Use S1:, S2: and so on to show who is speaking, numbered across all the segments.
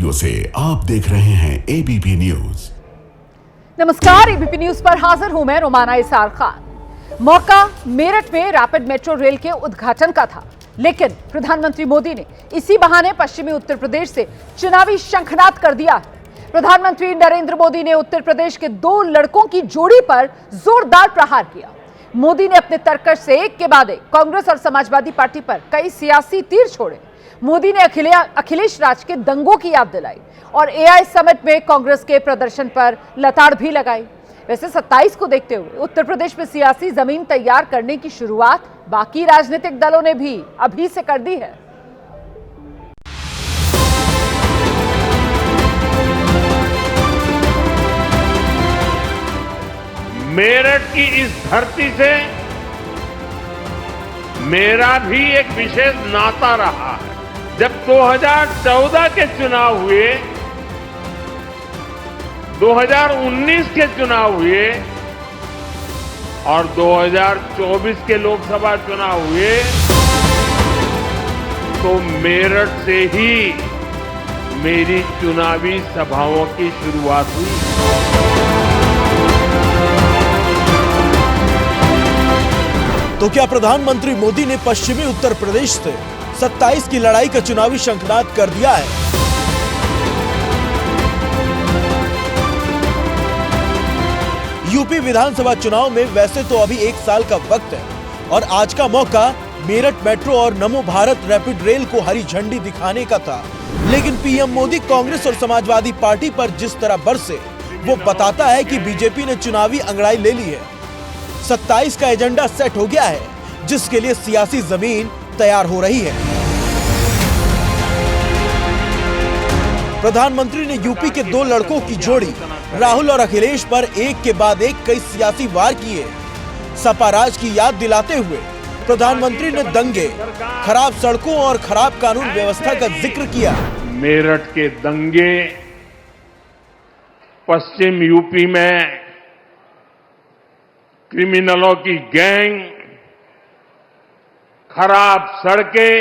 S1: Studio से आप देख रहे हैं एबीपी न्यूज।
S2: नमस्कार, एबीपी न्यूज पर हाजिर हूं मैं रोमाना इसार खान। मौका मेरठ में रैपिड मेट्रो रेल के उद्घाटन का था, लेकिन प्रधानमंत्री मोदी ने इसी बहाने पश्चिमी उत्तर प्रदेश से चुनावी शंखनाद कर दिया। प्रधानमंत्री नरेंद्र मोदी ने उत्तर प्रदेश के दो लड़कों की जोड़ी पर जोरदार प्रहार किया। मोदी ने अपने तर्कश से एक के बाद एक कांग्रेस और समाजवादी पार्टी पर कई सियासी तीर छोड़े। मोदी ने अखिलेश राज के दंगों की याद दिलाई और एआई समिट में कांग्रेस के प्रदर्शन पर लताड़ भी लगाई। वैसे 27 को देखते हुए उत्तर प्रदेश में सियासी जमीन तैयार करने की शुरुआत बाकी राजनीतिक दलों ने भी अभी से कर दी है।
S3: मेरठ की इस धरती से मेरा भी एक विशेष नाता रहा है। जब 2014 के चुनाव हुए, 2019 के चुनाव हुए और 2024 के लोकसभा चुनाव हुए, तो मेरठ से ही मेरी चुनावी सभाओं की शुरुआत हुई।
S4: तो क्या प्रधानमंत्री मोदी ने पश्चिमी उत्तर प्रदेश से 27 की लड़ाई का चुनावी शंखनाद कर दिया है? यूपी विधानसभा चुनाव में वैसे तो अभी 1 साल का वक्त है और आज का मौका मेरठ मेट्रो और नमो भारत रैपिड रेल को हरी झंडी दिखाने का था, लेकिन पीएम मोदी कांग्रेस और समाजवादी पार्टी पर जिस तरह बरसे वो बताता है कि बीजेपी ने चुनावी अंगड़ाई ले ली है। 27 का एजेंडा सेट हो गया है, जिसके लिए सियासी जमीन तैयार हो रही है। प्रधानमंत्री ने यूपी के दो लड़कों की जोड़ी राहुल और अखिलेश पर एक के बाद एक कई सियासी वार किए। सपा राज की याद दिलाते हुए प्रधानमंत्री ने दंगे, खराब सड़कों और खराब कानून व्यवस्था का जिक्र किया।
S3: मेरठ के दंगे, पश्चिम यूपी में क्रिमिनलों की गैंग, खराब सड़कें,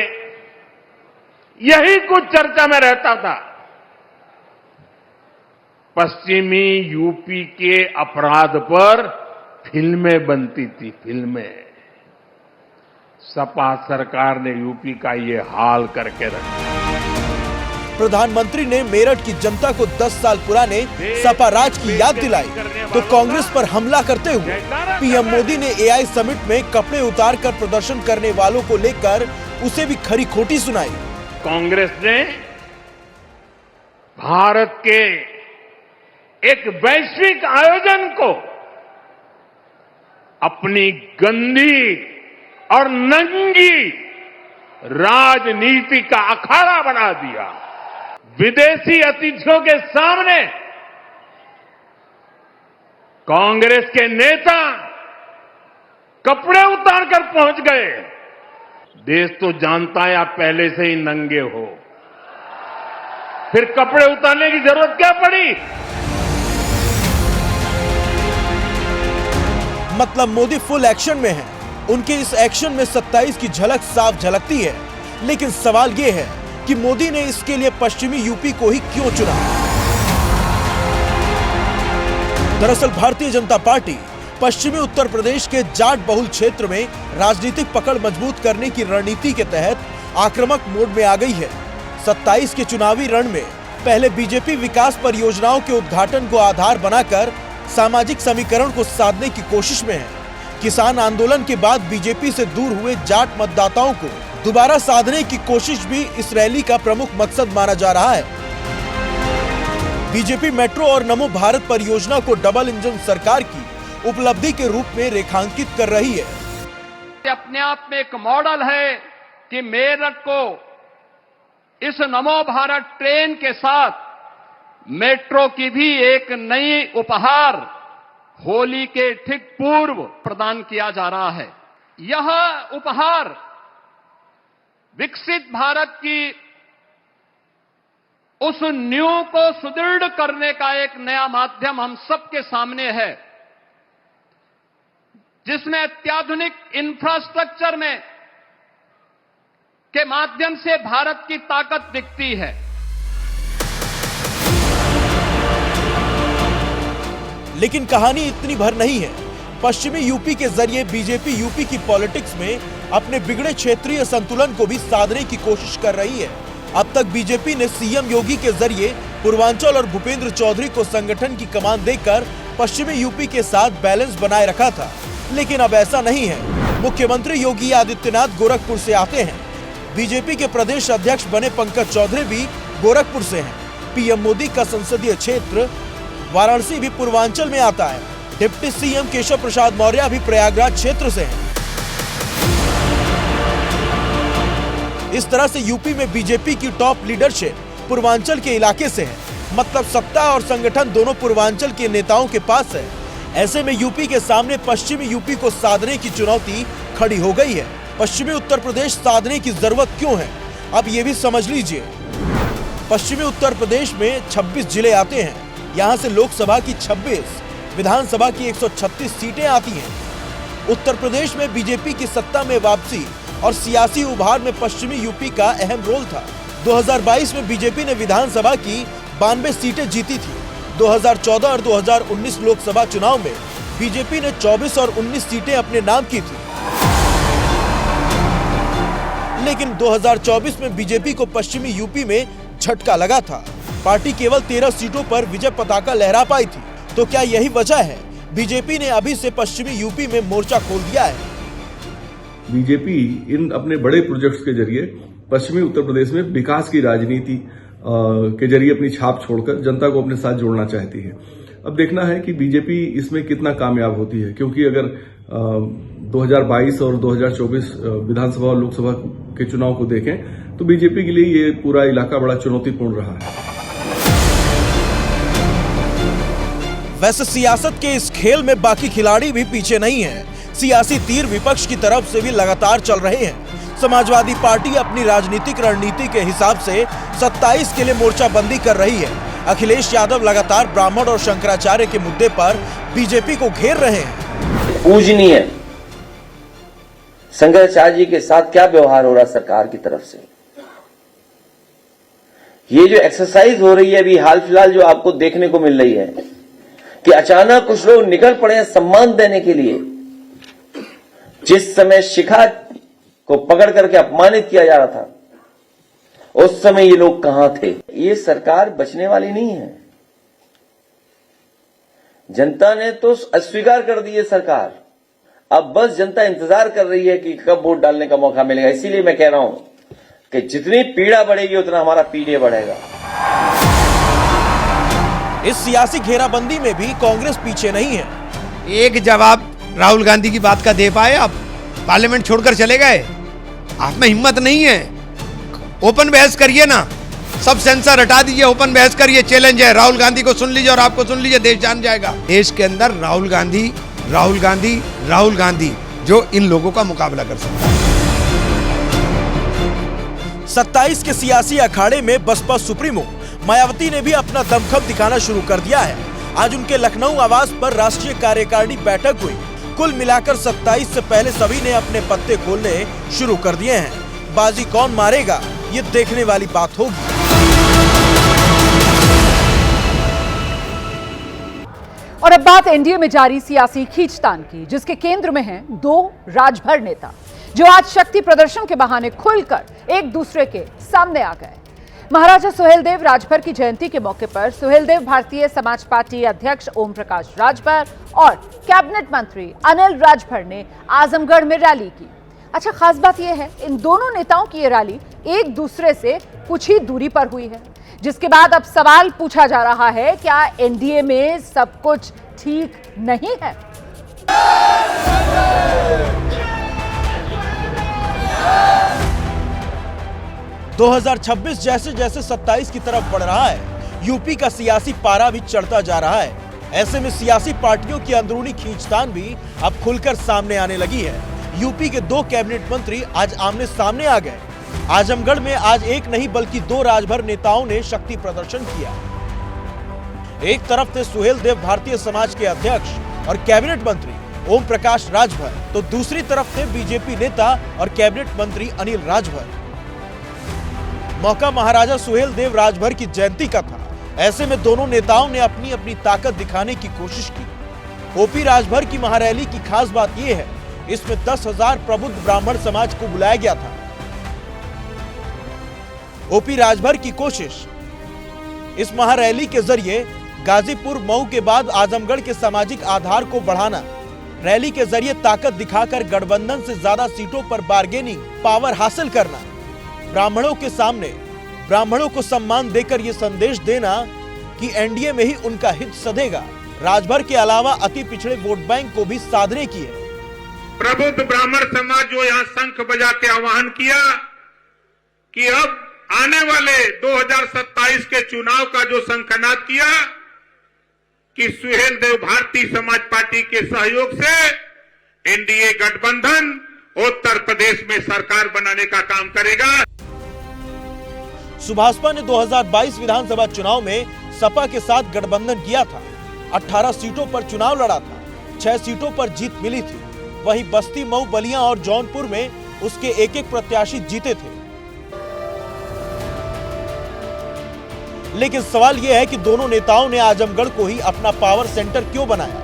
S3: यही कुछ चर्चा में रहता था। पश्चिमी यूपी के अपराध पर फिल्में बनती थी, फिल्में। सपा सरकार ने यूपी का ये हाल करके रखा।
S4: प्रधानमंत्री ने मेरठ की जनता को 10 साल पुराने सपा राज की याद दिलाई, तो कांग्रेस पर हमला करते हुए पीएम मोदी ने एआई समिट में कपड़े उतारकर प्रदर्शन करने वालों को लेकर उसे भी खरी खोटी सुनाई।
S3: कांग्रेस ने भारत के एक वैश्विक आयोजन को अपनी गंदी और नंगी राजनीति का अखाड़ा बना दिया। विदेशी अतिथियों के सामने कांग्रेस के नेता कपड़े उतारकर पहुंच गए। देश तो जानता है आप पहले से ही नंगे हो, फिर कपड़े उतारने की जरूरत क्या पड़ी?
S4: मतलब मोदी फुल एक्शन में है। उनके इस एक्शन में 27 की झलक साफ झलकती है, लेकिन सवाल ये है कि मोदी ने इसके लिए पश्चिमी यूपी को ही क्यों चुना? दरअसल भारतीय जनता पार्टी पश्चिमी उत्तर प्रदेश के जाट बहुल क्षेत्र में राजनीतिक पकड़ मजबूत करने की रणनीति के तहत आक्रामक मोड में आ गई है। 27 के चुनावी रण में पहले बीजेपी विकास परियोजनाओं के उद्घाटन को आधार बनाकर सामाजिक समीकरण को साधने की कोशिश में है। किसान आंदोलन के बाद बीजेपी से दूर हुए जाट मतदाताओं को दोबारा साधने की कोशिश भी इस रैली का प्रमुख मकसद माना जा रहा है। बीजेपी मेट्रो और नमो भारत परियोजना को डबल इंजन सरकार की उपलब्धि के रूप में रेखांकित कर रही है।
S5: अपने आप में एक मॉडल है कि मेरठ को इस नमो भारत ट्रेन के साथ मेट्रो की भी एक नई उपहार होली के ठीक पूर्व प्रदान किया जा रहा है। यह उपहार विकसित भारत की उस नींव को सुदृढ़ करने का एक नया माध्यम हम सबके सामने है, जिसमें अत्याधुनिक इंफ्रास्ट्रक्चर में के माध्यम से भारत की ताकत दिखती है।
S4: लेकिन कहानी इतनी भर नहीं है। पश्चिमी यूपी के जरिए बीजेपी यूपी की पॉलिटिक्स में अपने बिगड़े क्षेत्रीय संतुलन को भी साधने की कोशिश कर रही है। अब तक बीजेपी ने सीएम योगी के जरिए पूर्वांचल और भूपेंद्र चौधरी को संगठन की कमान देकर पश्चिमी यूपी के साथ बैलेंस बनाए रखा था, लेकिन अब ऐसा नहीं है। मुख्यमंत्री योगी आदित्यनाथ गोरखपुर से आते हैं। बीजेपी के प्रदेश अध्यक्ष बने पंकज चौधरी भी गोरखपुर से हैं। पीएम मोदी का संसदीय क्षेत्र वाराणसी भी पूर्वांचल में आता है। डिप्टी सीएम केशव प्रसाद मौर्य भी प्रयागराज क्षेत्र से हैं। इस तरह से यूपी में बीजेपी की टॉप लीडरशिप पूर्वांचल के इलाके से है। मतलब सत्ता और संगठन दोनों पूर्वांचल के नेताओं के पास है। ऐसे में यूपी के सामने पश्चिमी यूपी को साधने की चुनौती खड़ी हो गई है। पश्चिमी उत्तर प्रदेश साधने की जरूरत क्यों है, अब ये भी समझ लीजिए। पश्चिमी उत्तर प्रदेश में 26 जिले आते हैं। यहाँ से लोकसभा की 26, विधानसभा की 136 सीटें आती हैं। उत्तर प्रदेश में बीजेपी की सत्ता में वापसी और सियासी उभार में पश्चिमी यूपी का अहम रोल था। 2022 में बीजेपी ने विधानसभा की 92 सीटें जीती थी। 2014 और 2019 लोकसभा चुनाव में बीजेपी ने 24 और 19 सीटें अपने नाम की थी। लेकिन 2024 में बीजेपी को पश्चिमी यूपी में झटका लगा था। पार्टी केवल 13 सीटों पर विजय पताका लहरा पाई थी। तो क्या यही वजह है बीजेपी ने अभी से पश्चिमी यूपी में मोर्चा खोल दिया है?
S6: बीजेपी इन अपने बड़े प्रोजेक्ट्स के जरिए पश्चिमी उत्तर प्रदेश में विकास की राजनीति के जरिए अपनी छाप छोड़कर जनता को अपने साथ जोड़ना चाहती है। अब देखना है कि बीजेपी इसमें कितना कामयाब होती है, क्योंकि अगर 2022 और 2024 विधानसभा और लोकसभा के चुनाव को देखें तो बीजेपी के लिए ये पूरा इलाका बड़ा चुनौतीपूर्ण रहा है।
S4: वैसे सियासत के इस खेल में बाकी खिलाड़ी भी पीछे नहीं हैं। सियासी तीर विपक्ष की तरफ से भी लगातार चल रहे हैं। समाजवादी पार्टी अपनी राजनीतिक रणनीति के हिसाब से 27 के लिए मोर्चाबंदी कर रही है। अखिलेश यादव लगातार ब्राह्मण और शंकराचार्य के मुद्दे पर बीजेपी को घेर रहे हैं।
S7: पूजनीय शंकराचार्य जी के साथ क्या व्यवहार हो रहा सरकार की तरफ से, ये जो एक्सरसाइज हो रही है अभी हाल फिलहाल जो आपको देखने को मिल रही है कि अचानक कुछ लोग निकल पड़े हैं सम्मान देने के लिए। जिस समय शिखा को पकड़ करके अपमानित किया जा रहा था उस समय ये लोग कहां थे? ये सरकार बचने वाली नहीं है। जनता ने तो अस्वीकार कर दी है सरकार। अब बस जनता इंतजार कर रही है कि कब वोट डालने का मौका मिलेगा। इसीलिए मैं कह रहा हूं कि जितनी पीड़ा बढ़ेगी उतना हमारा पीडीए बढ़ेगा।
S4: इस सियासी घेराबंदी में भी कांग्रेस पीछे नहीं है।
S8: एक जवाब राहुल गांधी की बात का दे पाए? आप पार्लियामेंट छोड़कर चले गए, आप में हिम्मत नहीं है। ओपन बहस करिए ना, सब सेंसर हटा दीजिए, ओपन बहस करिए। चैलेंज है, राहुल गांधी को सुन लीजिए और आपको सुन लीजिए, देश जान जाएगा। देश के अंदर राहुल गांधी राहुल गांधी राहुल गांधी जो इन लोगों का मुकाबला कर सकता है।
S4: 27 के सियासी अखाड़े में बसपा सुप्रीमो मायावती ने भी अपना दमखम दिखाना शुरू कर दिया है। आज उनके लखनऊ आवास पर राष्ट्रीय कार्यकारिणी बैठक हुई। कुल मिलाकर 27 से पहले सभी ने अपने पत्ते खोलने शुरू कर दिए हैं। बाजी कौन मारेगा ये देखने वाली बात होगी।
S2: और अब बात एनडीए में जारी सियासी खींचतान की, जिसके केंद्र में हैं 2 राजभर नेता जो आज शक्ति प्रदर्शन के बहाने खुलकर एक दूसरे के सामने आ गए। महाराजा सुहेलदेव राजभर की जयंती के मौके पर सुहेलदेव भारतीय समाज पार्टी अध्यक्ष ओम प्रकाश राजभर और कैबिनेट मंत्री अनिल राजभर ने आजमगढ़ में रैली की। अच्छा, खास बात यह है इन दोनों नेताओं की ये रैली एक दूसरे से कुछ ही दूरी पर हुई है, जिसके बाद अब सवाल पूछा जा रहा है, क्या एनडीए में सब कुछ ठीक नहीं है?
S4: 2026 जैसे जैसे 27 की तरफ बढ़ रहा है, यूपी का सियासी पारा भी चढ़ता जा रहा है। ऐसे में सियासी पार्टियों की अंदरूनी खींचतान भी अब खुलकर सामने आने लगी है। यूपी के 2 कैबिनेट मंत्री आज आमने सामने आ गए। आजमगढ़ में आज एक नहीं बल्कि 2 राजभर नेताओं ने शक्ति प्रदर्शन किया। एक तरफ थे सुहेलदेव भारतीय समाज के अध्यक्ष और कैबिनेट मंत्री ओम प्रकाश राजभर, तो दूसरी तरफ थे बीजेपी नेता और कैबिनेट मंत्री अनिल राजभर। मौका महाराजा सुहेलदेव राजभर की जयंती का था। ऐसे में दोनों नेताओं ने अपनी अपनी ताकत दिखाने की कोशिश की। ओपी राजभर की महारैली की खास बात यह है, इसमें 10,000 प्रबुद्ध ब्राह्मण समाज को बुलाया गया था। ओपी राजभर की कोशिश इस महारैली के जरिए गाजीपुर मऊ के बाद आजमगढ़ के सामाजिक आधार को बढ़ाना, रैली के जरिए ताकत दिखाकर गठबंधन से ज्यादा सीटों पर बार्गेनिंग पावर हासिल करना, ब्राह्मणों के सामने ब्राह्मणों को सम्मान देकर यह संदेश देना कि एनडीए में ही उनका हित सधेगा। राजभर के अलावा अति पिछड़े वोट बैंक को भी साधने की है।
S3: प्रबुद्ध ब्राह्मण समाज जो यहाँ शंख बजा के आह्वान किया कि अब आने वाले 2027 के चुनाव का जो शंखनाद किया कि सुहेल देव भारतीय समाज पार्टी के सहयोग से एनडीए गठबंधन उत्तर प्रदेश में सरकार बनाने का काम करेगा।
S4: सुभाषपा ने 2022 विधानसभा चुनाव में सपा के साथ गठबंधन किया था। 18 सीटों पर चुनाव लड़ा था, 6 सीटों पर जीत मिली थी। वहीं बस्ती, मऊ, बलिया और जौनपुर में उसके एक प्रत्याशी जीते थे। लेकिन सवाल यह है कि दोनों नेताओं ने आजमगढ़ को ही अपना पावर सेंटर क्यों बनाया।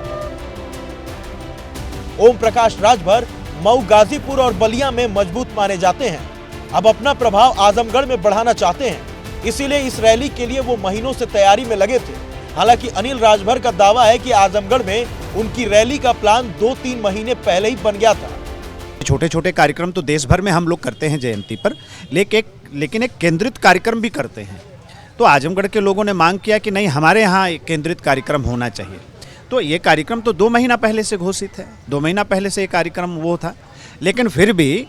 S4: ओम प्रकाश राजभर मऊ, गाजीपुर और बलिया में मजबूत माने जाते हैं। अब अपना प्रभाव आजमगढ़ में बढ़ाना चाहते हैं, इसीलिए इस रैली के लिए वो महीनों से तैयारी में लगे थे। हालांकि अनिल राजभर का दावा है कि आजमगढ़ में उनकी रैली का प्लान 2-3 महीने पहले ही बन गया था।
S9: छोटे छोटे कार्यक्रम तो देश भर में हम लोग करते हैं जयंती पर, लेकिन एक केंद्रित कार्यक्रम भी करते हैं। तो आजमगढ़ के लोगों ने मांग किया कि नहीं, हमारे यहाँ एक केंद्रित कार्यक्रम होना चाहिए। तो ये कार्यक्रम तो 2 महीना पहले से घोषित है, 2 महीना पहले से ये कार्यक्रम वो था। लेकिन फिर भी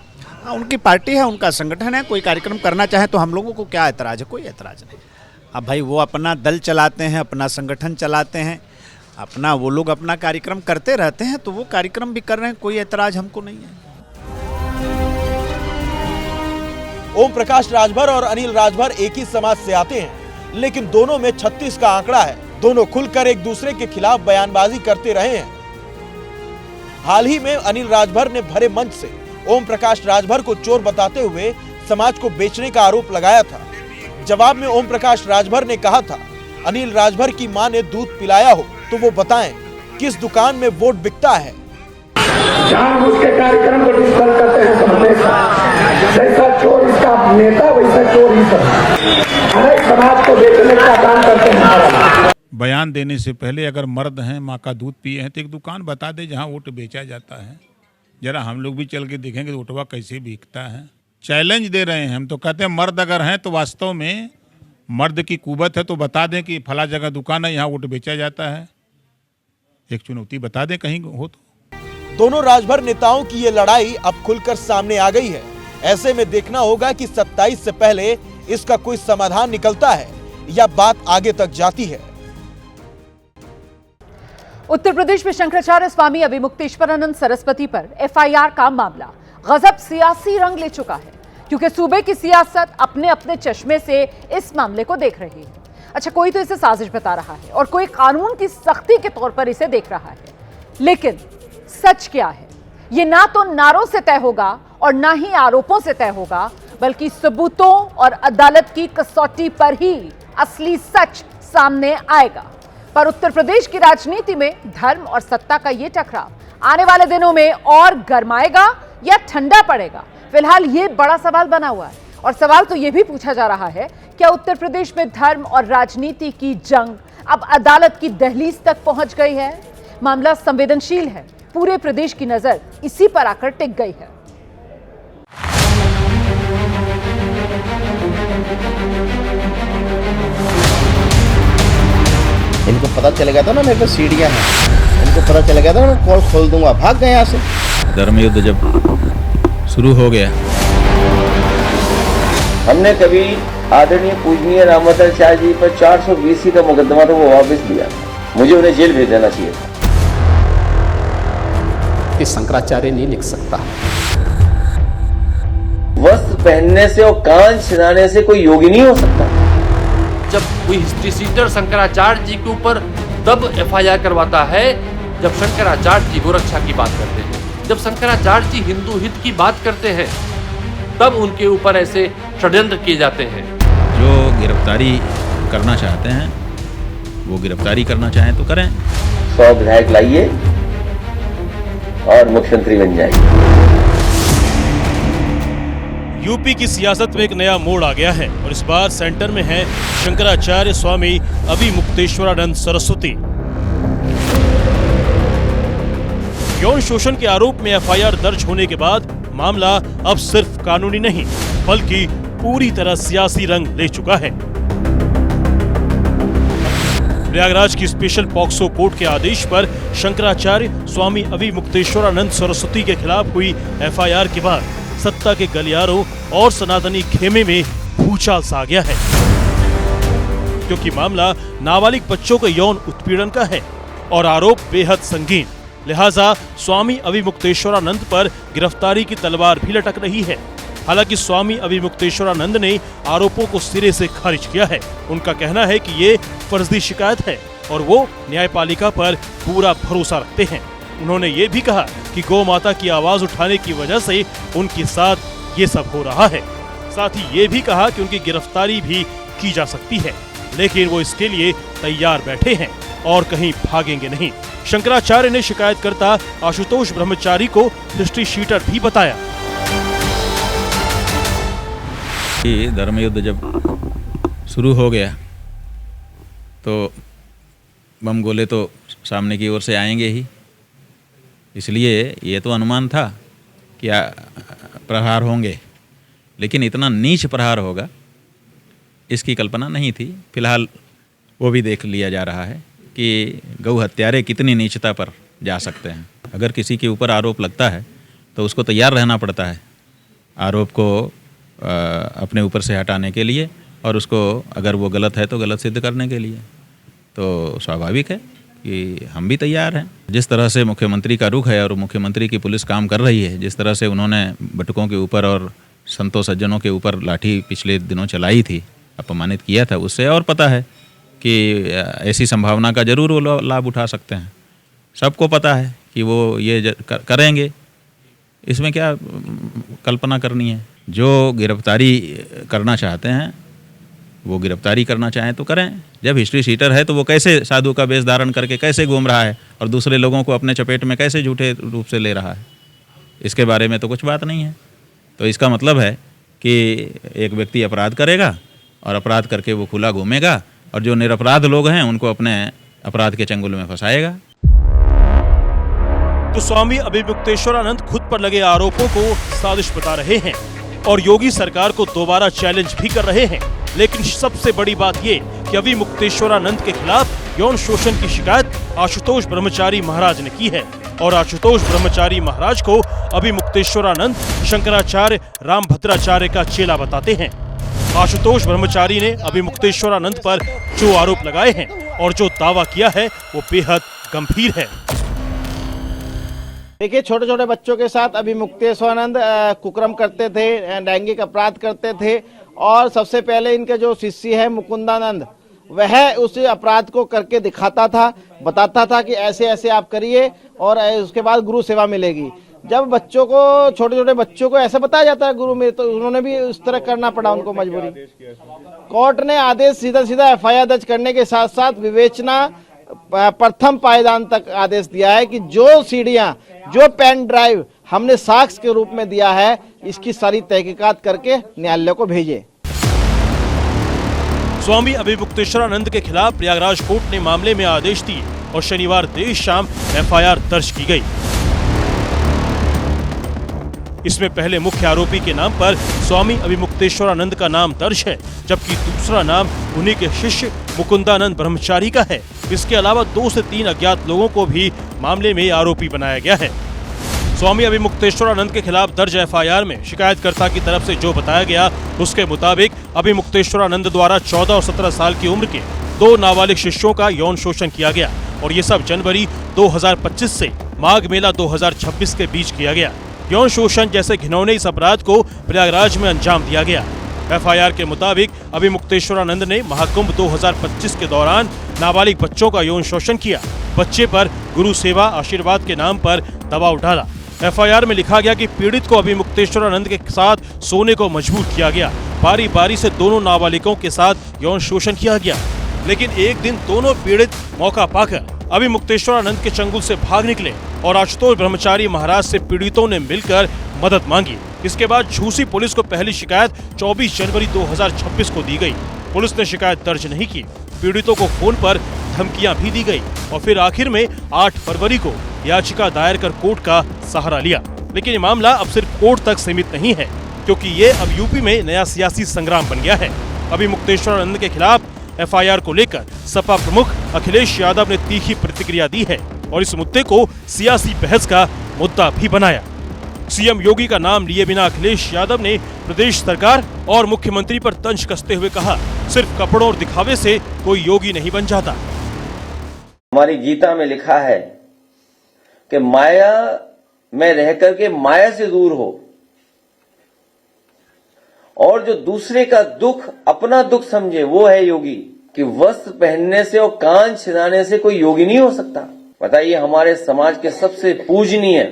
S9: उनकी पार्टी है, उनका संगठन है, कोई कार्यक्रम करना चाहे तो हम लोगों को क्या ऐतराज है? कोई ऐतराज नहीं। अब भाई वो अपना दल चलाते हैं, अपना संगठन चलाते हैं, अपना वो लोग अपना कार्यक्रम करते रहते हैं, तो वो कार्यक्रम भी कर रहे हैं, कोई ऐतराज हमको नहीं है।
S4: ओम प्रकाश राजभर और अनिल राजभर एक ही समाज से आते हैं, लेकिन दोनों में 36 का आंकड़ा है। दोनों खुलकर एक दूसरे के खिलाफ बयानबाजी करते रहे हैं। हाल ही में अनिल राजभर ने भरे मंच से ओम प्रकाश राजभर को चोर बताते हुए समाज को बेचने का आरोप लगाया था। जवाब में ओम प्रकाश राजभर ने कहा था, अनिल राजभर की मां ने दूध पिलाया हो तो वो बताएं किस दुकान में वोट बिकता है।
S10: जानबूझ के कार्यक्रम को डिस्टर्ब करते हैं हमेशा। जैसा चोर इसका नेता वैसा चोर ही सब हर समाज को बेचने का काम करते हैं।
S11: बयान देने से पहले अगर मर्द हैं, माँ का दूध पिए हैं, तो एक दुकान बता दे जहाँ वोट बेचा जाता है। जरा हम लोग भी चल के देखेंगे तो वोटवा कैसे बिकता है। चैलेंज दे रहे हैं हम, तो कहते हैं मर्द अगर हैं तो वास्तव में मर्द की कुवत है तो बता दें कि फला जगह दुकान है, यहाँ वोट बेचा जाता है। एक चुनौती बता दें कहीं हो तो।
S4: दोनों राजभर नेताओं की ये लड़ाई अब खुलकर सामने आ गई है। ऐसे में देखना होगा कि 27 से पहले इसका कोई समाधान निकलता है या बात आगे तक जाती है।
S2: उत्तर प्रदेश में शंकराचार्य स्वामी अभिमुक्तेश्वरानंद सरस्वती पर एफआईआर का मामला गजब सियासी रंग ले चुका है, क्योंकि सूबे की सियासत अपने अपने चश्मे से इस मामले को देख रही है। अच्छा, कोई तो इसे साजिश बता रहा है और कोई कानून की सख्ती के तौर पर इसे देख रहा है, लेकिन सच क्या है ये ना तो नारों से तय होगा और ना ही आरोपों से तय होगा, बल्कि सबूतों और अदालत की कसौटी पर ही असली सच सामने आएगा। पर उत्तर प्रदेश की राजनीति में धर्म और सत्ता का ये टकराव आने वाले दिनों में और गरमाएगा या ठंडा पड़ेगा, फिलहाल ये बड़ा सवाल बना हुआ है। और सवाल तो ये भी पूछा जा रहा है, क्या उत्तर प्रदेश में धर्म और राजनीति की जंग अब अदालत की दहलीज तक पहुंच गई है? मामला संवेदनशील है, पूरे प्रदेश की नजर इसी पर आकर टिक गई है।
S12: इनको पता चल गया था ना मेरे पास सीढ़ियां हैं, इनको पता चल गया था मैं कॉल खोल दूंगा, भाग गए यहाँ से।
S13: धर्म युद्ध जब शुरू हो गया,
S7: हमने कभी आदरणीय पूजनीय रामाचार्य जी पर 420 का मुकदमा था वो वापस लिया, मुझे उन्हें जेल भेज देना चाहिए था।
S14: कि शंकराचार्य नहीं लिख सकता।
S7: वस्त्र पहनने से और कान छिनाने से कोई योगी नहीं हो सकता।
S15: जब कोई हिस्ट्री सीटर शंकराचार्य जी के ऊपर तब एफआईआर करवाता है जब शंकराचार्य जी गोरक्षा की बात करते हैं, जब शंकराचार्य जी हिंदू हित की बात करते हैं, तब उनके ऊपर ऐसे षड्यंत्र किए जाते हैं।
S13: जो गिरफ्तारी करना चाहते हैं वो गिरफ्तारी करना चाहें तो करें।
S7: 100 विधायक लाइए और मुख्यमंत्री बन जाइए।
S4: यूपी की सियासत में एक नया मोड़ आ गया है और इस बार सेंटर में है शंकराचार्य स्वामी अभिमुक्तेश्वरानंद सरस्वती। यौन शोषण के आरोप में एफआईआर दर्ज होने के बाद मामला अब सिर्फ कानूनी नहीं बल्कि पूरी तरह सियासी रंग ले चुका है। प्रयागराज की स्पेशल पॉक्सो कोर्ट के आदेश पर शंकराचार्य स्वामी अभिमुक्तेश्वरानंद सरस्वती के खिलाफ हुई एफआईआर के बाद सत्ता के गलियारों और सनातनी खेमे में भूचाल सा गया है, क्योंकि मामला नाबालिग बच्चों के यौन उत्पीड़न का है और आरोप बेहद संगीन। लिहाजा स्वामी अभिमुक्तेश्वरानंद पर गिरफ्तारी की तलवार भी लटक रही है। हालांकि स्वामी अभिमुक्तेश्वरानंद ने आरोपों को सिरे से खारिज किया है। उनका कहना है कि ये फर्जी शिकायत है और वो न्यायपालिका पर पूरा भरोसा रखते हैं। उन्होंने ये भी कहा कि गौ माता की आवाज उठाने की वजह से उनके साथ ये सब हो रहा है। साथ ही ये भी कहा कि उनकी गिरफ्तारी भी की जा सकती है, लेकिन वो इसके लिए तैयार बैठे हैं और कहीं भागेंगे नहीं। शंकराचार्य ने शिकायतकर्ता आशुतोष ब्रह्मचारी को हिस्ट्री शीटर भी बताया।
S13: धर्म युद्ध जब शुरू हो गया तो बम गोले तो सामने की ओर से आएंगे ही, इसलिए ये तो अनुमान था कि प्रहार होंगे, लेकिन इतना नीच प्रहार होगा इसकी कल्पना नहीं थी। फिलहाल वो भी देख लिया जा रहा है कि गौ हत्यारे कितनी नीचता पर जा सकते हैं। अगर किसी के ऊपर आरोप लगता है तो उसको तैयार रहना पड़ता है आरोप को अपने ऊपर से हटाने के लिए, और उसको अगर वो गलत है तो गलत सिद्ध करने के लिए। तो स्वाभाविक है कि हम भी तैयार हैं। जिस तरह से मुख्यमंत्री का रुख है और मुख्यमंत्री की पुलिस काम कर रही है, जिस तरह से उन्होंने बटुकों के ऊपर और संतों सज्जनों के ऊपर लाठी पिछले दिनों चलाई थी, अपमानित किया था, उससे और पता है कि ऐसी संभावना का जरूर वो लाभ उठा सकते हैं। सबको पता है कि वो ये करेंगे, इसमें क्या कल्पना करनी है। जो गिरफ्तारी करना चाहते हैं वो गिरफ्तारी करना चाहें तो करें। जब हिस्ट्री शीटर है तो वो कैसे साधु का वेश धारण करके कैसे घूम रहा है और दूसरे लोगों को अपने चपेट में कैसे झूठे रूप से ले रहा है, इसके बारे में तो कुछ बात नहीं है। तो इसका मतलब है कि एक व्यक्ति अपराध करेगा और अपराध करके वो खुला घूमेगा और जो निरपराध लोग हैं उनको अपने अपराध के चंगुल में फंसाएगा।
S4: तो स्वामी अभिमुक्तेश्वरानंद खुद पर लगे आरोपों को साजिश बता रहे हैं और योगी सरकार को दोबारा चैलेंज भी कर रहे हैं। लेकिन सबसे बड़ी बात ये कि अभिमुक्तेश्वरानंद के खिलाफ यौन शोषण की शिकायत आशुतोष ब्रह्मचारी महाराज ने की है और आशुतोष ब्रह्मचारी महाराज को अभिमुक्तेश्वरानंद शंकराचार्य रामभद्राचार्य का चेला बताते हैं। आशुतोष ब्रह्मचारी ने अभिमुक्तेश्वरानंद पर जो आरोप लगाए हैं और जो दावा किया है वो बेहद गंभीर है।
S12: देखिए, छोटे छोटे बच्चों के साथ अभिमुक्तेश्वरानंद कुकर्म करते थे, लैंगिक अपराध करते थे और सबसे पहले इनके जो शिष्य है मुकुंदानंद, वह उस अपराध को करके दिखाता था, बताता था कि ऐसे ऐसे आप करिए और उसके बाद गुरु सेवा मिलेगी। जब बच्चों को, छोटे छोटे बच्चों को ऐसा बताया जाता है गुरु में, तो उन्होंने भी उस तरह करना पड़ा उनको मजबूरी। कोर्ट ने आदेश सीधा सीधा एफआईआर दर्ज करने के साथ साथ विवेचना प्रथम पायदान तक आदेश दिया है कि जो सीडियां, जो पेन ड्राइव हमने साक्ष्य के रूप में दिया है, इसकी सारी तहकीकात करके न्यायालय को भेजे।
S4: स्वामी अभिमुक्तेश्वरानंद के खिलाफ प्रयागराज कोर्ट ने मामले में आदेश दिए और शनिवार देर शाम एफआईआर दर्ज की गई। इसमें पहले मुख्य आरोपी के नाम पर स्वामी अभिमुक्तेश्वरानंद का नाम दर्ज है, जबकि दूसरा नाम उन्हीं के शिष्य मुकुंदानंद ब्रह्मचारी का है। इसके अलावा 2 से 3 अज्ञात लोगों को भी मामले में आरोपी बनाया गया है। स्वामी अभिमुक्तेश्वरानंद के खिलाफ दर्ज एफआईआर में शिकायतकर्ता की तरफ से जो बताया गया उसके मुताबिक अभिमुक्तेश्वरानंद द्वारा 14 और 17 साल की उम्र के 2 नाबालिग शिष्यों का यौन शोषण किया गया और ये सब जनवरी 2025 से माघ मेला 2026 के बीच किया गया। यौन शोषण जैसे घिनौने इस अपराध को प्रयागराज में अंजाम दिया गया। एफआईआर के मुताबिक अभिमुक्तेश्वरानंद ने महाकुंभ 2025 के दौरान नाबालिग बच्चों का यौन शोषण किया। बच्चे पर गुरु सेवा आशीर्वाद के नाम पर दबाव डाला। एफआईआर में लिखा गया कि पीड़ित को अभिमुक्तेश्वरानंद के साथ सोने को मजबूर किया गया। बारी बारी से दोनों नाबालिगों के साथ यौन शोषण किया गया, लेकिन एक दिन दोनों पीड़ित मौका पाकर अभी मुक्तेश्वरानंद के चंगुल से भाग निकले और आशुतोष ब्रह्मचारी महाराज से पीड़ितों ने मिलकर मदद मांगी। इसके बाद झूसी पुलिस को पहली शिकायत 24 जनवरी 2026 को दी गई। पुलिस ने शिकायत दर्ज नहीं की। पीड़ितों को फोन पर धमकियां भी दी गई और फिर आखिर में 8 फरवरी को याचिका दायर कर कोर्ट का सहारा लिया। लेकिन ये मामला अब सिर्फ कोर्ट तक सीमित नहीं है, क्योंकि ये अब यूपी में नया सियासी संग्राम बन गया है। अभी मुक्तेश्वरानंद के खिलाफ एफआईआर को लेकर सपा प्रमुख अखिलेश यादव ने तीखी प्रतिक्रिया दी है और इस मुद्दे को सियासी बहस का मुद्दा भी बनाया। सीएम योगी का नाम लिए बिना अखिलेश यादव ने प्रदेश सरकार और मुख्यमंत्री पर तंज कसते हुए कहा, सिर्फ कपड़ों और दिखावे से कोई योगी नहीं बन जाता।
S7: हमारी गीता में लिखा है कि माया में रह करके माया से दूर हो, और जो दूसरे का दुख अपना दुख समझे वो है योगी। कि वस्त्र पहनने से और कान छिनाने से कोई योगी नहीं हो सकता। बताइए, हमारे समाज के सबसे पूजनीय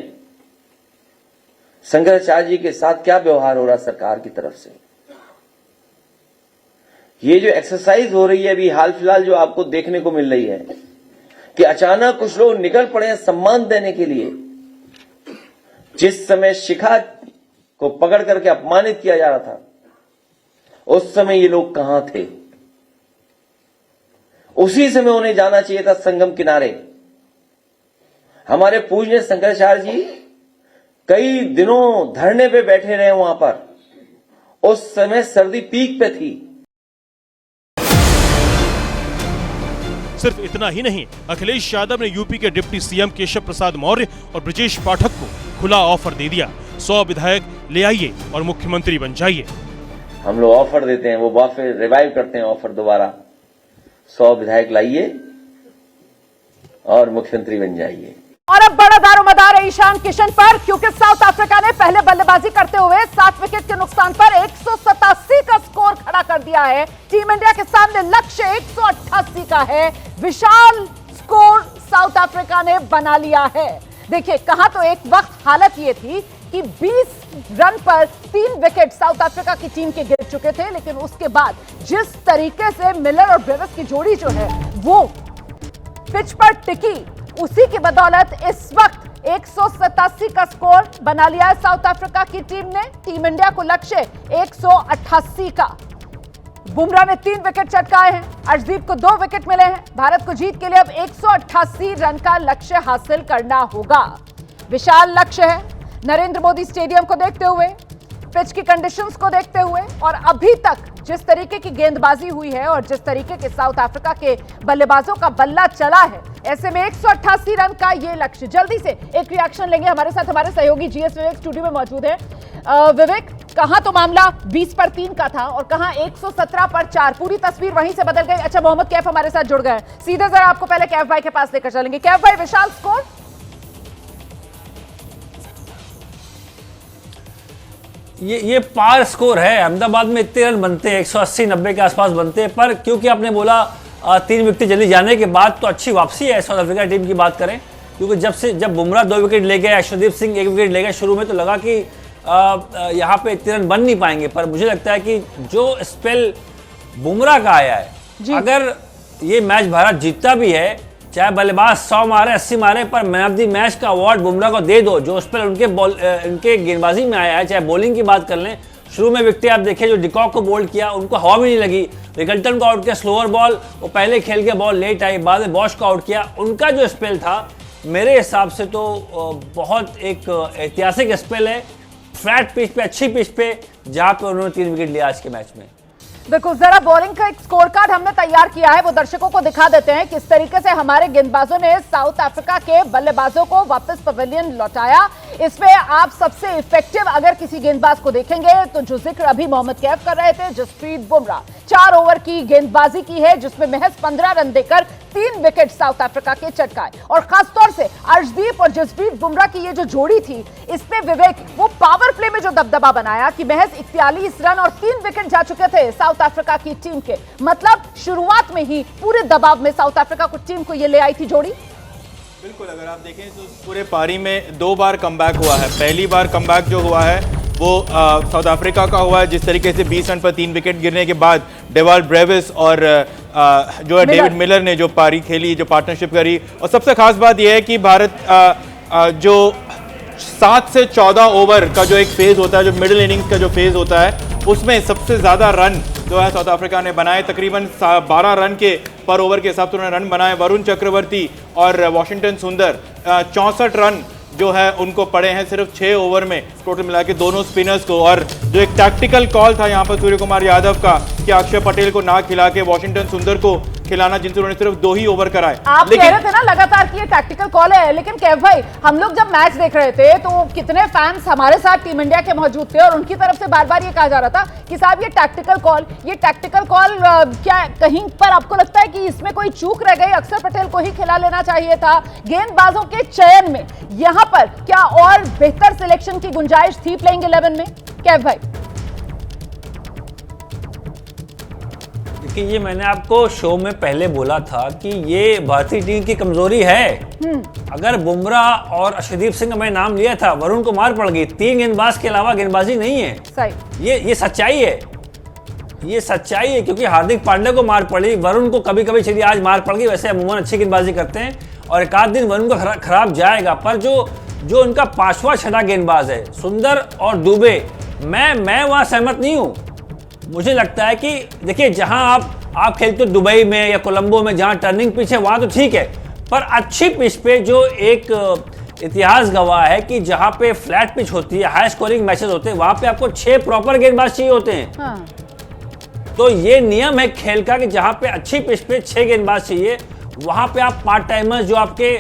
S7: शंकराचार्य जी के साथ क्या व्यवहार हो रहा सरकार की तरफ से। ये जो एक्सरसाइज हो रही है अभी हाल फिलहाल जो आपको देखने को मिल रही है कि अचानक कुछ लोग निकल पड़े हैं सम्मान देने के लिए। जिस समय शिखा को पकड़ करके अपमानित किया जा रहा था, उस समय ये लोग कहां थे? उसी समय उन्हें जाना चाहिए था संगम किनारे। हमारे पूज्य शंकराचार्य जी कई दिनों धरने पे बैठे रहे वहां पर। उस समय सर्दी पीक पे थी।
S4: सिर्फ इतना ही नहीं, अखिलेश यादव ने यूपी के डिप्टी सीएम केशव प्रसाद मौर्य और ब्रजेश पाठक को खुला ऑफर दे दिया, 100 विधायक ले आइए और मुख्यमंत्री बन जाइए।
S7: हम लोग ऑफर देते हैं, वो फिर रिवाइव करते हैं ऑफर दोबारा। 100 विधायक लाइए और मुख्यमंत्री बन जाइए।
S2: और अब बड़ा दारोमदार है ईशान किशन पर, क्योंकि साउथ अफ्रीका ने पहले बल्लेबाजी करते हुए 7 विकेट के नुकसान पर 187 का स्कोर खड़ा कर दिया है। टीम इंडिया के सामने लक्ष्य 188 का है। विशाल स्कोर साउथ अफ्रीका ने बना लिया है। देखिए, कहां तो एक वक्त हालत ये थी कि 20 रन पर 3 विकेट साउथ अफ्रीका की टीम के गिर चुके थे, लेकिन उसके बाद जिस तरीके से मिलर और ब्रेविस की जोड़ी जो है वो पिच पर टिकी, उसी की बदौलत इस वक्त 187 का स्कोर बना लिया है साउथ अफ्रीका की टीम ने। टीम इंडिया को लक्ष्य 188 का। बुमराह ने 3 विकेट चटकाए हैं, अर्शदीप को 2 विकेट मिले हैं। भारत को जीत के लिए अब 188 रन का लक्ष्य हासिल करना होगा। विशाल लक्ष्य है। नरेंद्र मोदी स्टेडियम को देखते हुए, पिच की कंडीशंस को देखते हुए और अभी तक जिस तरीके की गेंदबाजी हुई है और जिस तरीके के साउथ अफ्रीका के बल्लेबाजों का बल्ला चला है, ऐसे में 188 रन का ये लक्ष्य। जल्दी से एक रिएक्शन लेंगे। हमारे साथ हमारे सहयोगी जीएस विवेक स्टूडियो में मौजूद है। विवेक, कहां तो मामला 20 पर 3 का था और कहां 117 पर 4, पूरी तस्वीर वहीं से बदल गई। अच्छा, मोहम्मद कैफ हमारे साथ जुड़ गए। सीधे जरा आपको पहले कैफ भाई के पास लेकर चलेंगे। कैफ भाई, विशाल स्कोर?
S16: ये पार स्कोर है। अहमदाबाद में इतने रन बनते हैं, 180-90 के आसपास बनते हैं, पर क्योंकि आपने बोला 3 विकेट जल्दी जाने के बाद तो अच्छी वापसी है साउथ अफ्रीका टीम की बात करें, क्योंकि जब बुमराह 2 विकेट ले गए, अर्शदीप सिंह 1 विकेट ले गए, शुरू में तो लगा कि यहाँ पे इतने रन बन नहीं पाएंगे, पर मुझे लगता है कि जो स्पेल बुमराह का आया है, अगर ये मैच भारत जीतता भी है, चाहे बल्लेबाज 100 मारे 80 मारे, पर मैन ऑफ द मैच का अवार्ड बुमराह को दे दो। जो स्पेल उनके गेंदबाजी में आया है, चाहे बॉलिंग की बात कर लें, शुरू में विकेट आप देखें जो डिकॉक को बोल्ड किया, उनको हवा में नहीं लगी, रिकल्टन को आउट किया, स्लोअर बॉल, वो पहले खेल के बॉल लेट आई, बाद में बॉश को आउट किया। उनका जो स्पेल था मेरे हिसाब से तो बहुत एक ऐतिहासिक स्पेल है, फ्लैट पिच पे, अच्छी पिच पे, जहां पे उन्होंने 3 विकेट लिया आज के मैच में।
S2: देखो, जरा बॉलिंग का एक स्कोर कार्ड हमने तैयार किया है, वो दर्शकों को दिखा देते हैं किस तरीके से हमारे गेंदबाजों ने साउथ अफ्रीका के बल्लेबाजों को वापस पवेलियन लौटाया। इसमें आप सबसे इफेक्टिव अगर किसी गेंदबाज को देखेंगे तो जो जिक्र अभी मोहम्मद कैफ कर रहे थे, जसप्रीत बुमराह 4 ओवर की गेंदबाजी की है, जिसमें महज 15 रन देकर 3 विकेट साउथ अफ्रीका के चटकाए। और खासतौर से अर्शदीप और जसप्रीत बुमराह की ये जो जोड़ी थी, इसने विवेक वो पावर प्ले में जो दबदबा बनाया कि महज 41 रन और 3 विकेट जा चुके थे साउथ अफ्रीका की टीम के। मतलब शुरुआत में ही पूरे दबाव में साउथ अफ्रीका को टीम को ये ले आई थी जोड़ी।
S17: बिल्कुल, अगर आप देखें तो पूरे पारी में 2 बार कमबैक हुआ है। पहली बार कमबैक जो हुआ है वो साउथ अफ्रीका का हुआ, जिस तरीके से 20 रन पर 3 विकेट गिरने के बाद डेवाल ब्रेविस और जो है डेविड मिलर ने जो पारी खेली, जो पार्टनरशिप करी। और सबसे खास बात यह है कि भारत जो 7 से 14 ओवर का जो एक फेज होता है, जो मिडिल इनिंग्स का जो फेज होता है, उसमें सबसे ज़्यादा रन जो है साउथ अफ्रीका ने बनाए। तकरीबन 12 रन के पर ओवर के हिसाब से उन्होंने रन बनाए। वरुण चक्रवर्ती और वॉशिंगटन सुंदर 64 रन जो है उनको पड़े हैं सिर्फ 6 ओवर में टोटल मिला के दोनों स्पिनर्स को। और जो एक टैक्टिकल कॉल था यहाँ पर सूर्य कुमार यादव का कि अक्षय पटेल को ना खिला के वॉशिंगटन सुंदर को खिलाना, जिनसे उन्होंने सिर्फ 2 ही ओवर कराए।
S2: आप कह रहे थे ना लगातार कि ये टैक्टिकल कॉल है, लेकिन कैफ भाई हम लोग जब मैच देख रहे थे तो कितने फैंस हमारे साथ टीम इंडिया के मौजूद थे और उनकी तरफ से बार बार ये कहा जा रहा था कि साहब ये टैक्टिकल कॉल क्या कहीं पर आपको लगता है कि इसमें कोई चूक रह गई? अक्षर पटेल को ही खिला लेना चाहिए था। गेंदबाजों के चयन में यहाँ पर क्या और बेहतर सिलेक्शन की गुंजाइश थी प्लेइंग 11 में? कैफ भाई
S16: कि ये मैंने आपको शो में पहले बोला था कि ये भारतीय टीम की कमजोरी है। अगर बुमराह और अर्शदीप सिंह का मैं नाम लिया था, वरुण को मार पड़ गई। 3 गेंदबाज के अलावा गेंदबाजी नहीं है। सही, ये सच्चाई है, ये सच्चाई है, क्योंकि हार्दिक पांड्या को मार पड़ी, वरुण को कभी कभी चलिए आज मार पड़ गई, वैसे अमूमन अच्छी गेंदबाजी करते हैं और एक आध दिन वरुण का खराब जाएगा। पर जो उनका 5वां 6वां गेंदबाज है सुंदर और दुबे, मैं वहां सहमत नहीं हूं। मुझे लगता है कि देखिए जहां आप खेलते हो दुबई में या कोलंबो में, जहां टर्निंग पिच है वहां तो ठीक है, पर अच्छी पिच पे जो एक इतिहास गवाह है कि जहां पे फ्लैट पिच होती है, हाई स्कोरिंग मैचेस होते हैं, वहां पे आपको 6 प्रॉपर गेंदबाज चाहिए होते हैं। हाँ। तो ये नियम है खेल का कि जहां पे अच्छी पिच पे 6 गेंदबाज चाहिए, वहां पे आप पार्ट टाइमर्स जो आपके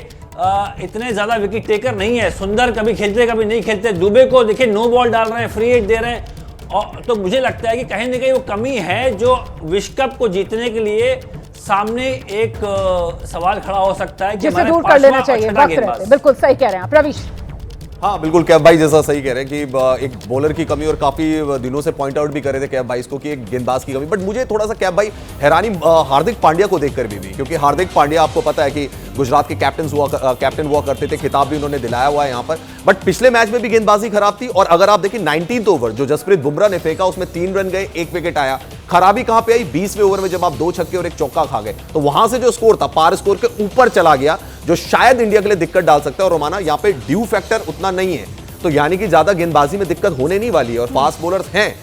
S16: इतने ज्यादा विकेट टेकर नहीं है, सुंदर कभी खेलते कभी नहीं खेलते, दुबे को देखिए नो बॉल डाल रहे हैं, फ्री हिट दे रहे हैं। और तो मुझे लगता है कि कहीं ना कहीं वो कमी है जो विश्व कप को जीतने के लिए सामने एक सवाल खड़ा हो सकता है कि
S2: जिसे दूर कर लेना चाहिए। बिल्कुल सही कह रहे हैं आप रवीश।
S18: हाँ बिल्कुल, कैफ भाई जैसा सही कह रहे हैं कि एक बॉलर की कमी, और काफी दिनों से पॉइंट आउट भी कर रहे थे कैफ भाई इसको कि एक गेंदबाज की कमी। बट मुझे थोड़ा सा कैफ भाई हैरानी हार्दिक पांड्या को देखकर भी, क्योंकि हार्दिक पांड्या आपको पता है कि गुजरात के कैप्टन हुआ करते थे, खिताब भी उन्होंने दिलाया हुआ है यहाँ पर। बट पिछले मैच में भी गेंदबाजी खराब थी। और अगर आप देखिए 19th ओवर जो जसप्रीत बुमराह ने फेंका उसमें 3 रन गए, 1 विकेट आया। खराबी कहां पे आई? 20वें ओवर में जब आप 2 छक्के और 1 चौका खा गए, तो वहां से जो स्कोर था पार स्कोर के ऊपर चला गया, जो शायद इंडिया के लिए दिक्कत डाल सकता है। और रोमाना यहाँ पे ड्यू फैक्टर उतना नहीं है, तो यानी कि ज्यादा गेंदबाजी में दिक्कत होने नहीं वाली है। और फास्ट बॉलर्स हैं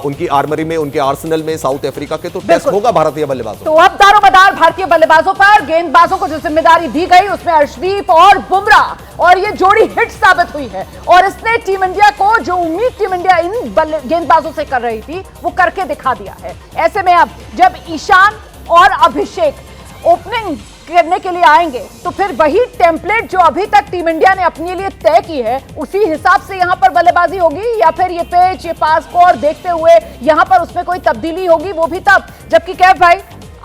S18: उनकी आर्मरी में, उनके आर्सेनल में साउथ अफ्रीका के, तो टेस्ट होगा भारतीय बल्लेबाजों।
S2: तो अब दारोमदार भारतीय बल्लेबाजों पर, गेंदबाजों को जो जिम्मेदारी दी गई उसमें अर्शदीप और बुमराह, और ये जोड़ी हिट साबित हुई है। और इसने टीम इंडिया को जो उम्मीद टीम इंडिया इन गेंदबाजों से कर रही थी वो करके दिखा दिया है। ऐसे में अब जब ईशान और अभिषेक ओपनिंग करने के लिए आएंगे तो फिर वही टेम्पलेट जो अभी तक टीम इंडिया ने अपने लिए तय की है उसी हिसाब से यहां पर बल्लेबाजी होगी, या फिर ये पेच, ये पास स्कोर देखते हुए यहां पर उसमें कोई तब्दीली होगी, वो भी तब जबकि कैफ भाई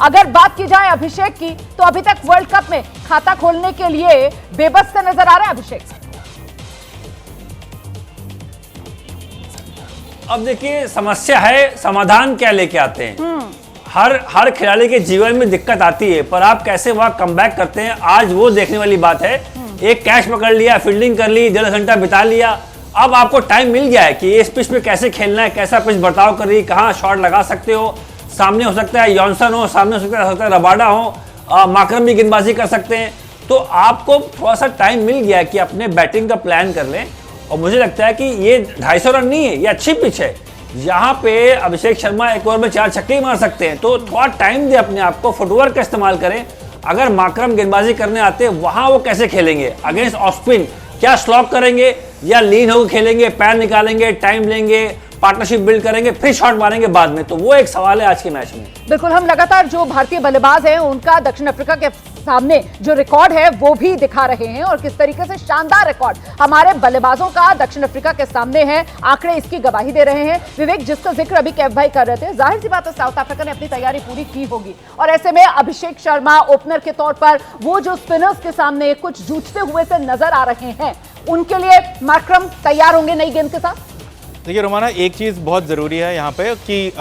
S2: अगर बात की जाए अभिषेक की तो अभी तक वर्ल्ड कप में खाता खोलने के लिए बेबस से नजर आ रहा है अभिषेक।
S16: अब देखिए समस्या है, समाधान क्या लेके आते हैं। हर खिलाड़ी के जीवन में दिक्कत आती है, पर आप कैसे वहां कमबैक करते हैं आज वो देखने वाली बात है। एक कैच पकड़ लिया, फील्डिंग कर ली, 1.5 घंटा बिता लिया, अब आपको टाइम मिल गया है कि इस पिच पे कैसे खेलना है, कैसा पिच बर्ताव कर रही, कहाँ शॉट लगा सकते हो। सामने हो सकता है जॉनसन हो, सामने हो सकता है रबाडा हो, माकरम भी गेंदबाजी कर सकते हैं। तो आपको थोड़ा सा टाइम मिल गया है कि अपने बैटिंग का प्लान कर लें। और मुझे लगता है कि ये 250 रन नहीं है, ये अच्छी पिच है, यहाँ पे अभिषेक शर्मा 1 ओवर में 4 छक्के मार सकते हैं। तो थोड़ा टाइम दे अपने आप को, फुटवर्क का इस्तेमाल करें। अगर माकरम गेंदबाजी करने आते हैं वहां वो कैसे खेलेंगे अगेंस्ट ऑफ स्पिन, क्या स्लॉक करेंगे या लीन होकर खेलेंगे, पैर निकालेंगे, टाइम लेंगे, पार्टनरशिप बिल्ड करेंगे, फिर शॉट मारेंगे बाद में। तो वो एक सवाल है आज के मैच में।
S2: बिल्कुल, हम लगातार जो भारतीय बल्लेबाज हैं उनका दक्षिण अफ्रीका के सामने जो रिकॉर्ड है वो भी दिखा रहे हैं, और किस तरीके से शानदार रिकॉर्ड हमारे बल्लेबाजों का दक्षिण अफ्रीका के सामने है। आंकड़े इसकी गवाही दे रहे हैं। विवेक, जिसका जिक्र अभी कैफ भाई कर रहे थे, जाहिर सी बात है साउथ अफ्रीका ने अपनी तैयारी पूरी की होगी, और ऐसे में अभिषेक शर्मा ओपनर के तौर पर वो जो स्पिनर्स के सामने कुछ जूझते हुए से नजर आ रहे हैं, उनके लिए माकरम तैयार होंगे नई गेंद के साथ।
S17: देखिए रोमाना, एक चीज़ बहुत ज़रूरी है यहाँ पे कि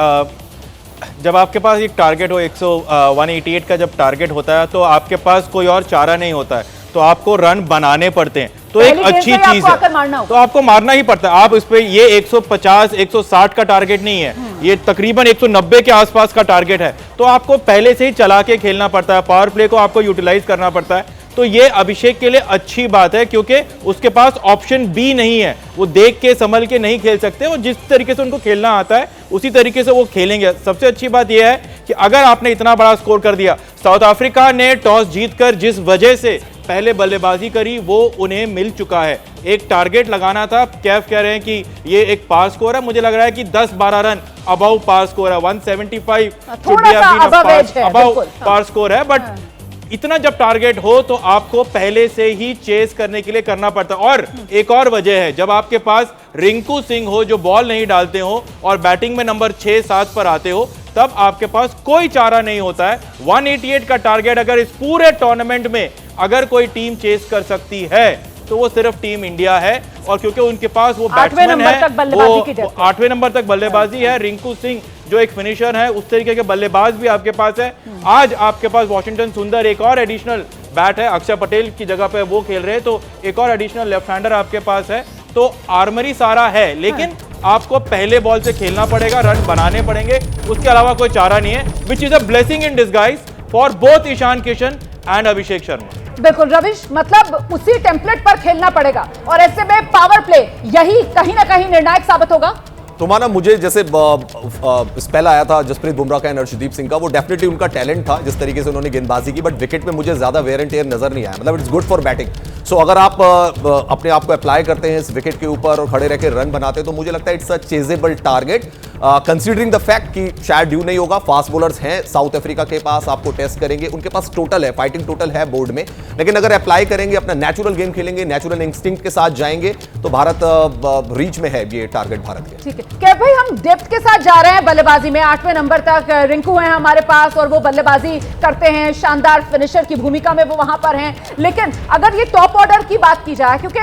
S17: जब आपके पास एक टारगेट हो 188 का जब टारगेट होता है तो आपके पास कोई और चारा नहीं होता है। तो आपको रन बनाने पड़ते हैं, तो एक अच्छी चीज है। तो आपको मारना ही पड़ता है। आप इस पे ये 150 160 का टारगेट नहीं है, ये तकरीबन 190 के आसपास का टारगेट है। तो आपको पहले से ही चला के खेलना पड़ता है, पावर प्ले को आपको यूटिलाइज करना पड़ता है। तो ये अभिषेक के लिए अच्छी बात है, क्योंकि उसके पास ऑप्शन बी नहीं है। वो देख के संभल के नहीं खेल सकते, वो जिस तरीके से उनको खेलना आता है उसी तरीके से वो खेलेंगे। सबसे अच्छी बात यह है कि अगर आपने इतना बड़ा स्कोर कर दिया, साउथ अफ्रीका ने टॉस जीतकर जिस वजह से पहले बल्लेबाजी करी वो उन्हें मिल चुका है। एक टारगेट लगाना था, कैफ कह रहे हैं कि ये एक पार स्कोर है, मुझे लग रहा है कि 10-12 रन अबव पार स्कोर है, 175 अबव पार स्कोर है। बट इतना जब टारगेट हो तो आपको पहले से ही चेस करने के लिए करना पड़ता है। और एक और वजह है, जब आपके पास रिंकू सिंह हो जो बॉल नहीं डालते हो और बैटिंग में नंबर 6-7 पर आते हो, तब आपके पास कोई चारा नहीं होता है। 188 का टारगेट अगर इस पूरे टूर्नामेंट में अगर कोई टीम चेस कर सकती है तो वो सिर्फ टीम इंडिया है। और क्योंकि उनके पास वो बैट्समैन है, वो 8वें नंबर तक बल्लेबाजी है। रिंकू सिंह जो एक फिनिशर है, उस तरीके के बल्लेबाज भी आपके पास है। आज आपके पास वॉशिंगटन सुंदर एक और एडिशनल बैट है, अक्षर पटेल की जगह पे वो खेल रहे हैं, तो एक और एडिशनल लेफ्ट हैंडर आपके पास है। तो आर्मरी सारा है, लेकिन आपको पहले बॉल से खेलना पड़ेगा, रन बनाने पड़ेंगे, उसके अलावा कोई चारा नहीं है। Which is a blessing in disguise for both Ishan Kishan and Abhishek Sharma.
S2: बिल्कुल रविश, मतलब उसी टेम्पलेट पर खेलना पड़ेगा और ऐसे में पावर प्ले यही कहीं ना कहीं निर्णायक साबित होगा।
S18: तो माना मुझे जैसे स्पेल आया था जसप्रीत बुमराह का एंड अर्शदीप सिंह का, वो डेफिनेटली उनका टैलेंट था जिस तरीके से उन्होंने गेंदबाजी की, बट विकेट में मुझे ज्यादा वेयर एंड टेयर नजर नहीं आया। मतलब इट्स गुड फॉर बैटिंग। सो अगर आप अपने आप को अप्लाई करते हैं इस विकेट के ऊपर और खड़े रह के रन बनाते हैं तो मुझे लगता है it's a chasable target, considering the fact कि शायद ड्यू नहीं होगा। फास्ट बॉलर्स हैं साउथ अफ्रीका के पास, आपको टेस्ट करेंगे, उनके पास टोटल है, फाइटिंग टोटल है बोर्ड में। लेकिन अगर अप्लाई करेंगे, अपना नेचुरल गेम खेलेंगे, नेचुरल इंस्टिंक्ट के साथ जाएंगे तो भारत रीच में है ये टारगेट भारत के।
S2: ठीक है, क्या भाई हम डेप्थ के साथ जा रहे हैं बल्लेबाजी में। 8वें नंबर तक रिंकू हैं हमारे पास और वो बल्लेबाजी करते हैं, शानदार फिनिशर की भूमिका में वो वहां पर हैं। लेकिन अगर ये टॉप ऑर्डर की बात की जाए, क्योंकि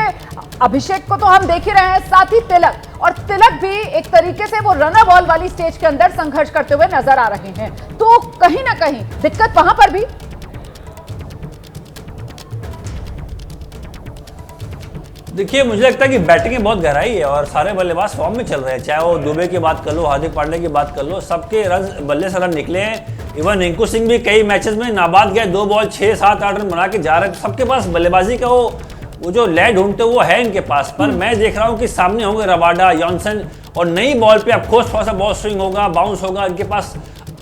S2: अभिषेक को तो हम देख ही रहे हैं, साथ ही तिलक, और तिलक भी एक तरीके से वो रनर बॉल वाली स्टेज के अंदर संघर्ष करते हुए नजर आ रहे हैं, तो कहीं ना कहीं दिक्कत वहां पर भी।
S16: देखिए, मुझे लगता है कि बैटिंग में बहुत गहराई है और सारे बल्लेबाज फॉर्म में चल रहे हैं। चाहे वो दुबे की बात कर लो, हार्दिक पांड्या की बात कर लो, सबके रन बल्ले से रन निकले हैं। इवन रिंकू सिंह भी कई मैचेस में नाबाद गए, 2 बॉल 6-7-8 रन बना के जा रहे हैं। सबके पास बल्लेबाजी का वो जो लय ढूंढते वो है इनके पास। पर मैं देख रहा हूँ कि सामने होंगे रबाडा, जॉनसन, और नई बॉल पे ऑफकोर्स थोड़ा सा बॉल स्विंग होगा, बाउंस होगा। इनके पास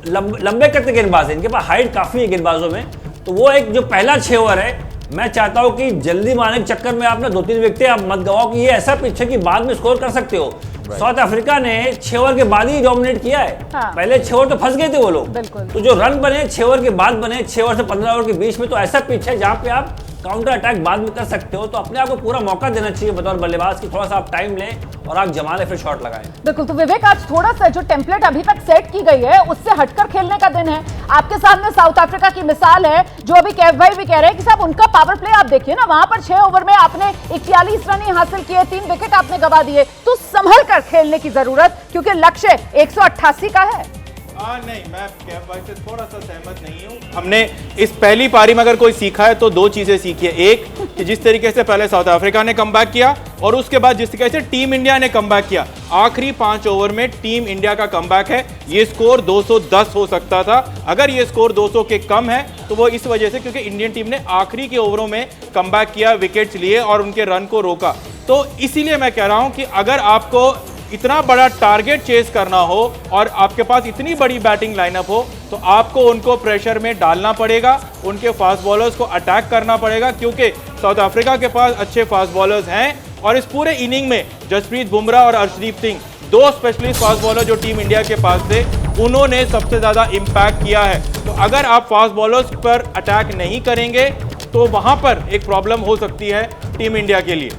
S16: लंबे करते गेंदबाज है, इनके पास हाइट काफी है गेंदबाजों में। तो वो एक जो पहला 6 ओवर है, मैं चाहता हूं कि जल्दी मारने के चक्कर में आप ना 2-3 विकेट आप मत गवाओ कि ये ऐसा पिच है कि बाद में स्कोर कर सकते हो। साउथ अफ्रीका ने 6 ओवर के बाद ही डोमिनेट किया है। पहले 6 ओवर तो फंस गए थे वो लोग। तो जो रन बने 6 ओवर के बाद बने, 6 ओवर से 15 ओवर के बीच में, तो ऐसा पिच है जहां पे आप काउंटर अटैक बाद में कर सकते हो। तो अपने आप को पूरा मौका देना चाहिए बतौर बल्लेबाज की, थोड़ा सा आप टाइम लें और आप जमा ले, फिर शॉट लगाएं।
S2: बिल्कुल। तो विवेक, आज थोड़ा सा जो टेम्पलेट अभी तक सेट की गई है उससे हटकर खेलने का दिन है। आपके सामने साउथ अफ्रीका की मिसाल है, जो अभी कैफ भाई भी कह रहे हैं कि साहब उनका पावर प्ले आप देखिए ना, वहां पर 6 ओवर में आपने 41 रन ही हासिल किए, 3 विकेट आपने गवा दिए। तो संभल कर खेलने की जरूरत, क्योंकि लक्ष्य 188 का है।
S17: नहीं, मैं कैफ भाई से थोड़ा सा सहमत नहीं हूं। हमने इस पहली पारी में अगर कोई सीखा है तो 2 चीजें सीखी है। एक कि जिस तरीके से पहले साउथ अफ्रीका ने कमबैक किया, और उसके बाद जिस तरीके से टीम इंडिया ने कमबैक किया। आखिरी 5 ओवर में टीम इंडिया का कमबैक है। ये स्कोर 210 हो सकता था। अगर ये स्कोर 200 के कम है तो वो इस वजह से क्योंकि इंडियन टीम ने आखिरी के ओवरों में कमबैक किया, विकेट्स लिए और उनके रन को रोका। तो इसीलिए मैं कह रहा हूं कि अगर आपको इतना बड़ा टारगेट चेस करना हो और आपके पास इतनी बड़ी बैटिंग लाइनअप हो, तो आपको उनको प्रेशर में डालना पड़ेगा, उनके फास्ट बॉलर्स को अटैक करना पड़ेगा, क्योंकि साउथ अफ्रीका के पास अच्छे फास्ट बॉलर्स हैं। और इस पूरे इनिंग में जसप्रीत बुमराह और Arshdeep Singh, 2 specialist fast bowler जो टीम इंडिया के पास थे, उन्होंने सबसे ज्यादा इंपैक्ट किया है। तो अगर आप फास्ट बॉलर्स पर अटैक नहीं करेंगे तो वहां पर एक प्रॉब्लम हो सकती है टीम इंडिया के लिए।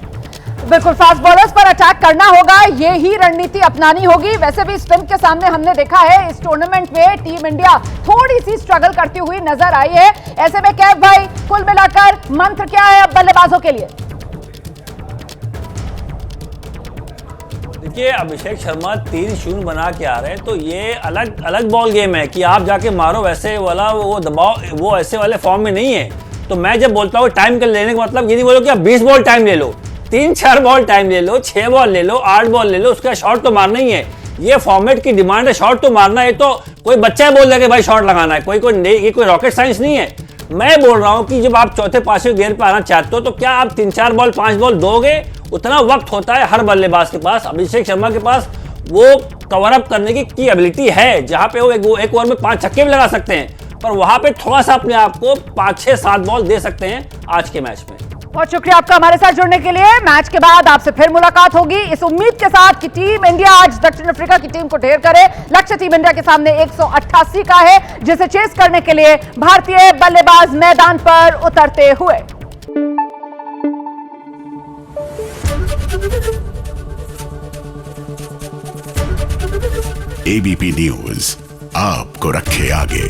S2: बिल्कुल, फास्ट बॉलर्स पर अटैक करना होगा, ये ही रणनीति अपनानी होगी। वैसे भी स्पिन के सामने हमने देखा है इस टूर्नामेंट में टीम इंडिया थोड़ी सी स्ट्रगल करती हुई नजर आई है। ऐसे में कैफ भाई, कुल मिलाकर मंत्र क्या है अब बल्लेबाजों के लिए?
S16: देखिए, अभिषेक शर्मा 3-0 बना के आ रहे हैं, तो ये अलग अलग बॉल गेम है कि आप जाके मारो वैसे वाला वो दबाव, वो ऐसे वाले फॉर्म में नहीं है। तो मैं जब बोलता हूँ टाइम का लेने का मतलब ये नहीं बोलो कि आप 20 बॉल टाइम ले लो, 3-4 बॉल टाइम ले लो, 6 बॉल ले लो, 8 बॉल ले लो, उसका शॉट तो मारना ही है। ये फॉर्मेट की डिमांड है, शॉट तो मारना है। तो कोई बच्चा बोल रहा है कि भाई शॉट लगाना है, ये कोई रॉकेट साइंस नहीं है। मैं बोल रहा हूं कि जब आप चौथे पांचवें गियर पे आना चाहते हो तो क्या आप 3-4 बॉल 5 बॉल दोगे? उतना वक्त होता है हर बल्लेबाज के पास। अभिषेक शर्मा के पास वो कवर अप करने की एबिलिटी है, जहां पे वो एक ओवर में 5 छक्के भी लगा सकते हैं, पर वहां पे थोड़ा सा अपने आप को 5-6-7 बॉल दे सकते हैं आज के मैच में।
S2: बहुत शुक्रिया आपका हमारे साथ जुड़ने के लिए। मैच के बाद आपसे फिर मुलाकात होगी इस उम्मीद के साथ कि टीम इंडिया आज दक्षिण अफ्रीका की टीम को ढेर करे। लक्ष्य टीम इंडिया के सामने 188 का है, जिसे चेस करने के लिए भारतीय बल्लेबाज मैदान पर उतरते हुए।
S1: एबीपी न्यूज आपको रखे आगे।